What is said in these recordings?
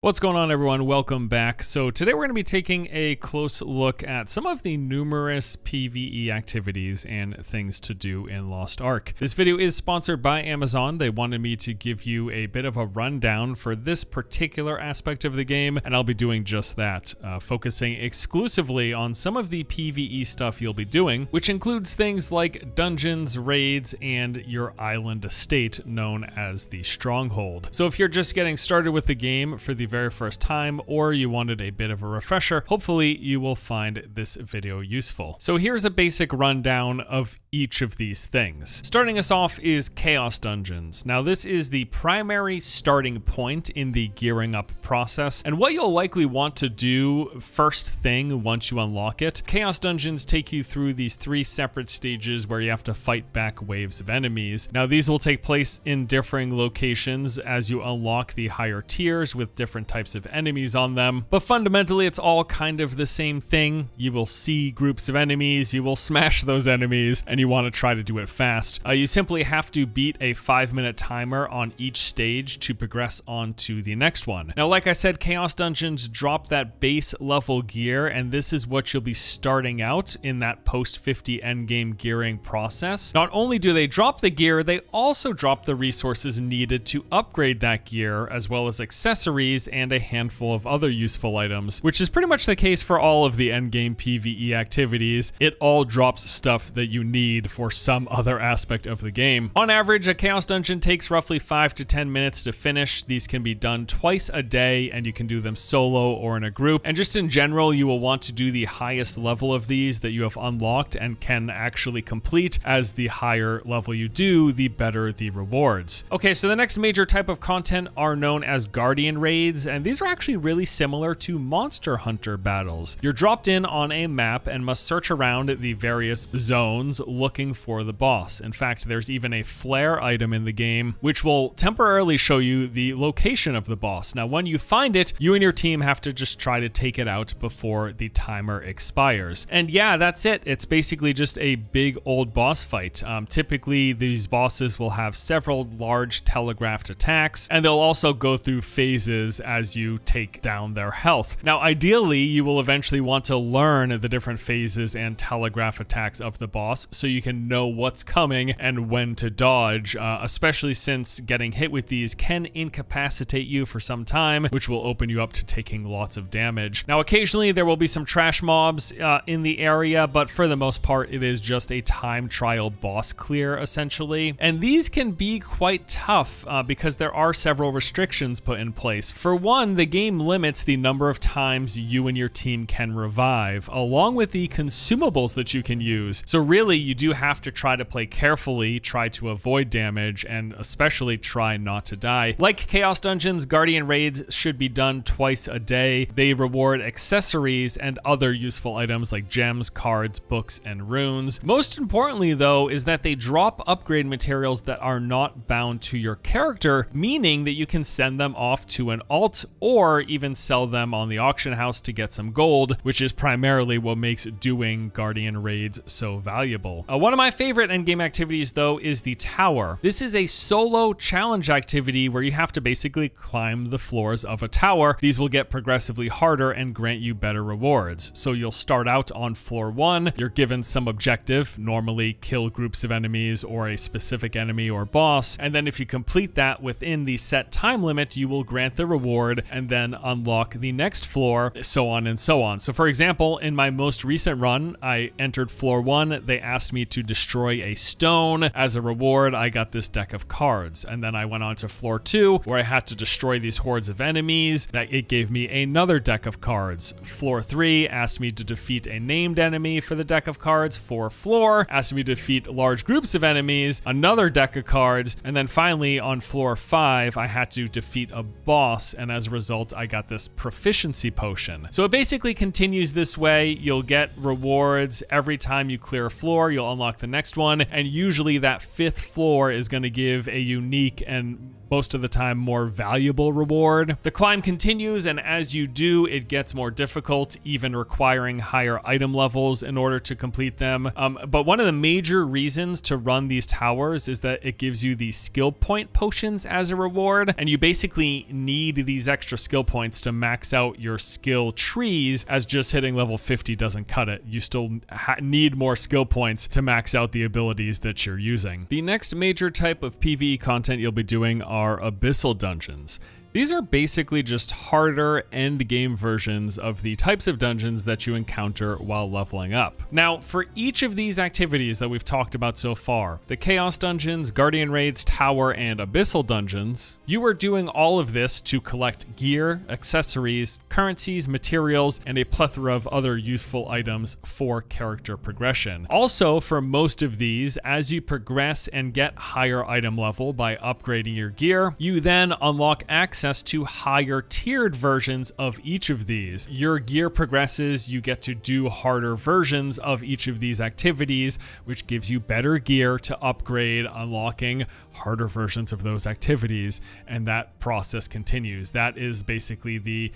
What's going on, everyone? Welcome back. So today we're going to be taking a close look at some of the numerous PvE activities and things to do in Lost Ark. This video is sponsored by Amazon. They wanted me to give you a bit of a rundown for this particular aspect of the game, and I'll be doing just that, focusing exclusively on some of the PvE stuff you'll be doing, which includes things like dungeons, raids, and your island estate known as the Stronghold. So if you're just getting started with the game for the very first time, or you wanted a bit of a refresher, hopefully you will find this video useful. So here's a basic rundown of each of these things. Starting us off is Chaos Dungeons. Now this is the primary starting point in the gearing up process, and what you'll likely want to do first thing once you unlock it. Chaos Dungeons take you through these three separate stages where you have to fight back waves of enemies. Now these will take place in differing locations as you unlock the higher tiers with different types of enemies on them, but fundamentally it's all kind of the same thing. You will see groups of enemies, you will smash those enemies, and you want to try to do it fast. You simply have to beat a 5-minute timer on each stage to progress on to the next one. Now, like I said, Chaos Dungeons drop that base level gear, and this is what you'll be starting out in that post 50 endgame gearing process. Not only do they drop the gear, they also drop the resources needed to upgrade that gear, as well as accessories and a handful of other useful items, which is pretty much the case for all of the endgame PvE activities. It all drops stuff that you need for some other aspect of the game. On average, a Chaos Dungeon takes roughly 5 to 10 minutes to finish. These can be done twice a day, and you can do them solo or in a group. And just in general, you will want to do the highest level of these that you have unlocked and can actually complete. As the higher level you do, the better the rewards. Okay, so the next major type of content are known as Guardian Raids, and these are actually really similar to Monster Hunter battles. You're dropped in on a map and must search around the various zones looking for the boss. In fact, there's even a flare item in the game which will temporarily show you the location of the boss. Now, when you find it, you and your team have to just try to take it out before the timer expires. And yeah, that's it. It's basically just a big old boss fight. Typically, these bosses will have several large telegraphed attacks, and they'll also go through phases as you take down their health. Now, ideally, you will eventually want to learn the different phases and telegraph attacks of the boss so you can know what's coming and when to dodge, especially since getting hit with these can incapacitate you for some time, which will open you up to taking lots of damage. Now, occasionally there will be some trash mobs in the area, but for the most part, it is just a time trial boss clear, essentially. And these can be quite tough because there are several restrictions put in place. For one, the game limits the number of times you and your team can revive, along with the consumables that you can use. So really, you do have to try to play carefully, try to avoid damage, and especially try not to die. Like Chaos Dungeons, Guardian Raids should be done twice a day. They reward accessories and other useful items like gems, cards, books, and runes. Most importantly, though, is that they drop upgrade materials that are not bound to your character, meaning that you can send them off to an alt or even sell them on the auction house to get some gold, which is primarily what makes doing Guardian Raids so valuable. One of my favorite endgame activities, though, is the tower. This is a solo challenge activity where you have to basically climb the floors of a tower. These will get progressively harder and grant you better rewards. So you'll start out on floor 1, you're given some objective, normally kill groups of enemies or a specific enemy or boss, and then if you complete that within the set time limit, you will grant the reward and then unlock the next floor, so on and so on. So for example, in my most recent run, I entered floor 1, they asked me to destroy a stone. As a reward, I got this deck of cards, and then I went on to floor 2, where I had to destroy these hordes of enemies. That it gave me another deck of cards. Floor 3 asked me to defeat a named enemy for the deck of cards. Floor asked me to defeat large groups of enemies, another deck of cards, and then finally on floor 5, I had to defeat a boss, and as a result, I got this proficiency potion. So it basically continues this way. You'll get rewards every time you clear a floor, you'll unlock the next one, and usually that 5th floor is going to give a unique and most of the time more valuable reward. The climb continues, and as you do, it gets more difficult, even requiring higher item levels in order to complete them. But one of the major reasons to run these towers is that it gives you these skill point potions as a reward, and you basically need these extra skill points to max out your skill trees, as just hitting level 50 doesn't cut it. You still need more skill points to max out the abilities that you're using. The next major type of PvE content you'll be doing are abyssal dungeons. These are basically just harder end game versions of the types of dungeons that you encounter while leveling up. Now, for each of these activities that we've talked about so far, the Chaos Dungeons, Guardian Raids, Tower, and Abyssal Dungeons, you are doing all of this to collect gear, accessories, currencies, materials, and a plethora of other useful items for character progression. Also, for most of these, as you progress and get higher item level by upgrading your gear, you then unlock access to higher tiered versions of each of these. Your gear progresses, you get to do harder versions of each of these activities, which gives you better gear to upgrade, unlocking harder versions of those activities, and that process continues. That is basically the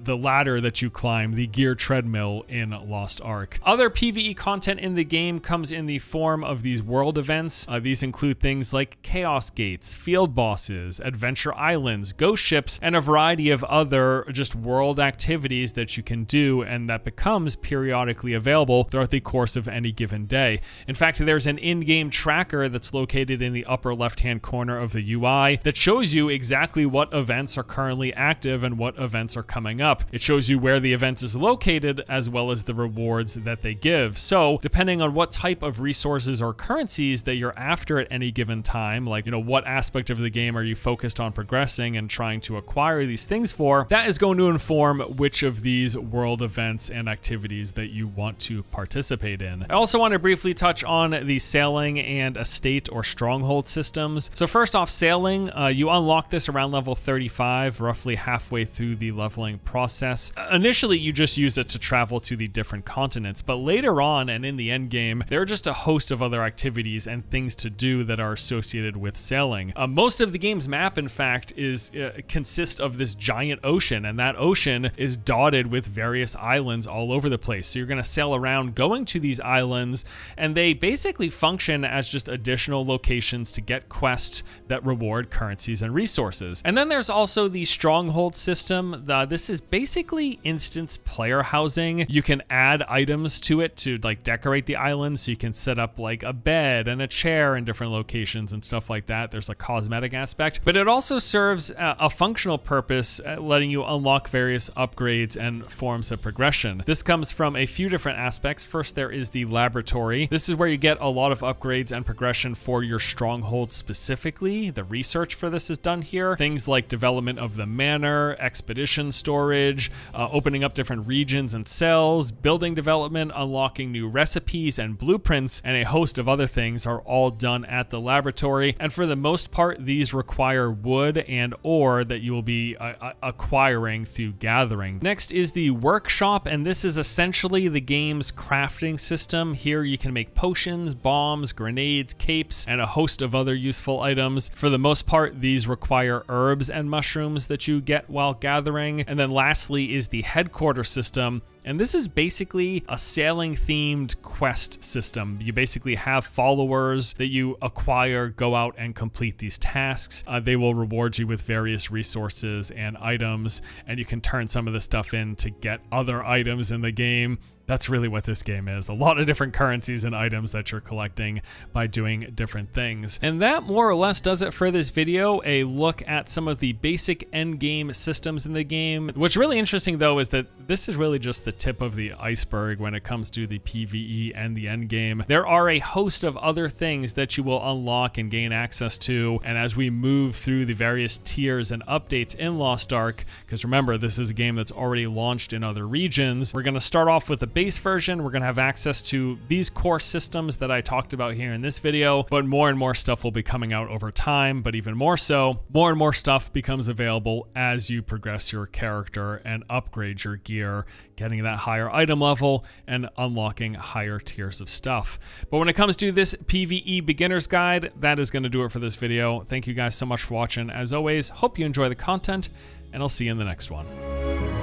ladder that you climb, the gear treadmill in Lost Ark. Other PvE content in the game comes in the form of these world events. These include things like Chaos Gates, field bosses, adventure islands, ghost ships, and a variety of other just world activities that you can do, and that becomes periodically available throughout the course of any given day. In fact, there's an in-game tracker that's located in the upper left-hand corner of the UI that shows you exactly what events are currently active and what events are coming up. It shows you where the event is located as well as the rewards that they give. So depending on what type of resources or currencies that you're after at any given time, like, what aspect of the game are you focused on progressing and trying to acquire these things for, that is going to inform which of these world events and activities that you want to participate in. I also want to briefly touch on the sailing and estate or stronghold systems. So first off, sailing, you unlock this around level 35, roughly halfway through the leveling process. Initially, you just use it to travel to the different continents, but later on and in the end game, there are just a host of other activities and things to do that are associated with sailing. Most of the game's map, in fact, consists of this giant ocean, and that ocean is dotted with various islands all over the place. So you're going to sail around going to these islands, and they basically function as just additional locations to get quests that reward currencies and resources. And then there's also the stronghold system. This is basically instance player housing. You can add items to it to decorate the island, so you can set up like a bed and a chair in different locations and stuff like that. There's a cosmetic aspect, but it also serves a functional purpose, letting you unlock various upgrades and forms of progression. This comes from a few different aspects. First, there is the laboratory. This is where you get a lot of upgrades and progression for your stronghold specifically. The research for this is done here. Things like development of the manor, expedition storage, opening up different regions and cells, building development, unlocking new recipes and blueprints, and a host of other things are all done at the laboratory. And for the most part, these require wood and ore that you will be acquiring through gathering. Next is the workshop, and this is essentially the game's crafting system. Here you can make potions, bombs, grenades, capes, and a host of other useful items. For the most part, these require herbs and mushrooms that you get while gathering. And then lastly is the headquarter system. And this is basically a sailing themed quest system. You basically have followers that you acquire, go out and complete these tasks. They will reward you with various resources and items, and you can turn some of this stuff in to get other items in the game. That's really what this game is. A lot of different currencies and items that you're collecting by doing different things. And that more or less does it for this video. A look at some of the basic end game systems in the game. What's really interesting though is that this is really just the tip of the iceberg when it comes to the PvE and the end game. There are a host of other things that you will unlock and gain access to. And as we move through the various tiers and updates in Lost Ark, because remember, this is a game that's already launched in other regions, we're going to start off with a base version, we're going to have access to these core systems that I talked about here in this video, but more and more stuff will be coming out over time. But even more so, more and more stuff becomes available as you progress your character and upgrade your gear, getting that higher item level and unlocking higher tiers of stuff. But when it comes to this PvE beginner's guide, that is going to do it for this video. Thank you guys so much for watching. As always, hope you enjoy the content, and I'll see you in the next one.